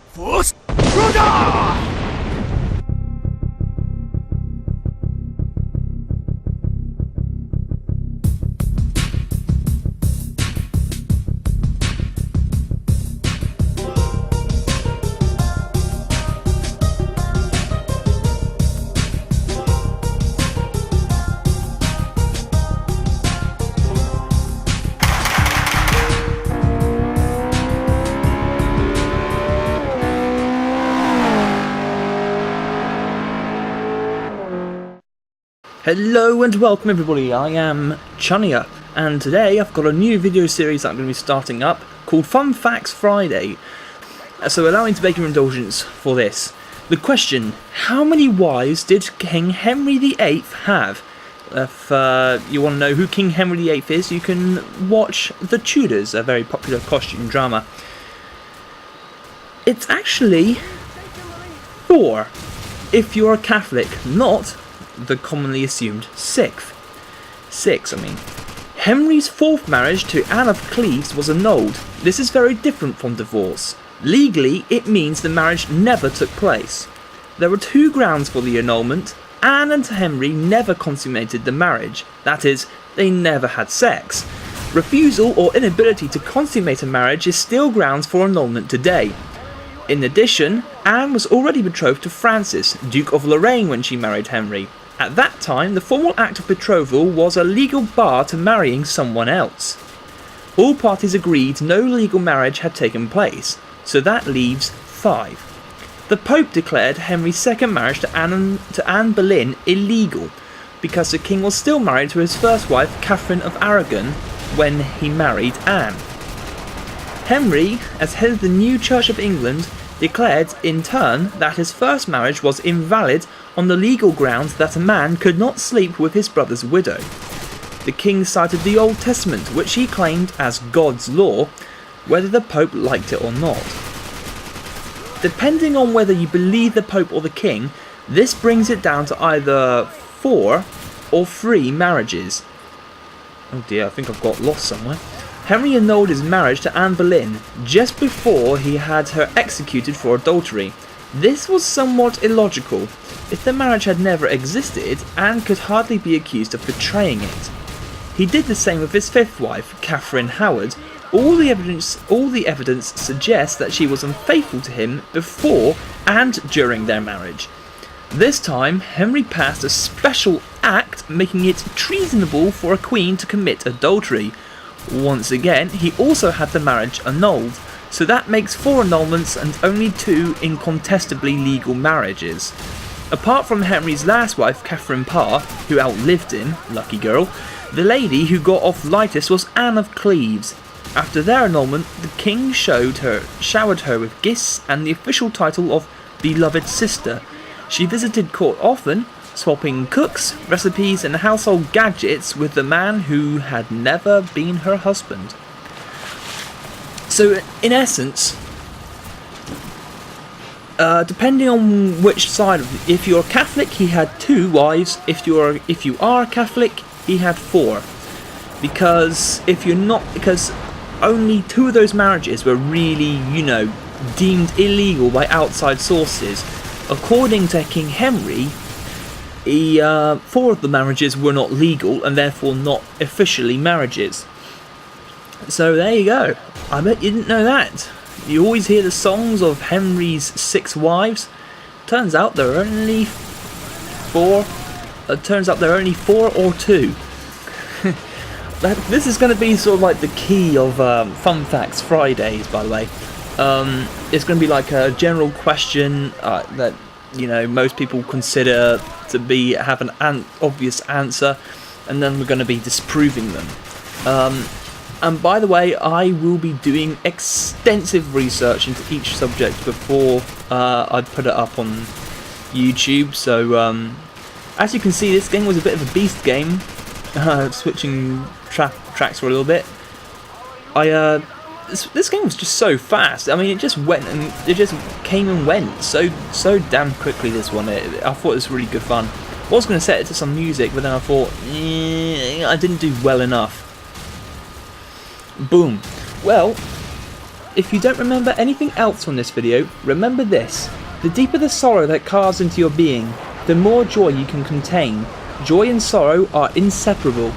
Force Roda! Hello and welcome everybody, I am Chun here, and today I've got a new video series that I'm going to be starting up called Fun Facts Friday. So allow me to beg your indulgence for this. The question, how many wives did King Henry VIII have? If you want to know who King Henry VIII is, you can watch The Tudors, a very popular costume drama. It's actually 4, if you're a Catholic, not the commonly assumed 6. Henry's 4th marriage to Anne of Cleves was annulled. This is very different from divorce. Legally, it means the marriage never took place. There were 2 grounds for the annulment. Anne and Henry never consummated the marriage, that is, they never had sex. Refusal or inability to consummate a marriage is still grounds for annulment today. In addition, Anne was already betrothed to Francis, Duke of Lorraine, when she married Henry. At that time, the formal act of betrothal was a legal bar to marrying someone else. All parties agreed no legal marriage had taken place, so that leaves 5. The Pope declared Henry's 2nd marriage to Anne Boleyn illegal, because the king was still married to his first wife, Catherine of Aragon, when he married Anne. Henry, as head of the new Church of England, declared in turn that his first marriage was invalid on the legal grounds that a man could not sleep with his brother's widow. The king cited the Old Testament, which he claimed as God's law, whether the Pope liked it or not. Depending on whether you believe the Pope or the king, this brings it down to either 4 or 3 marriages. Oh dear, I think I've got lost somewhere. Henry annulled his marriage to Anne Boleyn just before he had her executed for adultery. This was somewhat illogical. If the marriage had never existed, Anne could hardly be accused of betraying it. He did the same with his 5th wife, Catherine Howard. All the evidence suggests that she was unfaithful to him before and during their marriage. This time, Henry passed a special act making it treasonable for a queen to commit adultery. Once again, he also had the marriage annulled, so that makes 4 annulments and only 2 incontestably legal marriages. Apart from Henry's last wife, Catherine Parr, who outlived him, lucky girl, the lady who got off lightest was Anne of Cleves. After their annulment, the king showered her with gifts and the official title of beloved sister. She visited court often, swapping cooks, recipes and household gadgets with the man who had never been her husband. So in essence, depending on which side, if you're a Catholic, he had 2 wives. If you are a Catholic, he had 4. Because if you're not, because only 2 of those marriages were really, deemed illegal by outside sources. According to King Henry, 4 of the marriages were not legal and therefore not officially marriages. So there you go. I bet you didn't know that. You always hear the songs of Henry's 6 wives. Turns out there are only 4. There are only 4 or 2. This is going to be sort of like the key of Fun Facts Fridays, by the way. It's going to be like a general question that most people consider to have an obvious answer, and then we're going to be disproving them. And by the way, I will be doing extensive research into each subject before I put it up on YouTube. So as you can see, this game was a bit of a beast game. Switching tracks for a little bit. This game was just so fast. I mean, it just came and went so damn quickly. This one, I thought it was really good fun. I was going to set it to some music, but then I thought I didn't do well enough. Boom. Well, if you don't remember anything else from this video, remember this. The deeper the sorrow that carves into your being, the more joy you can contain. Joy and sorrow are inseparable.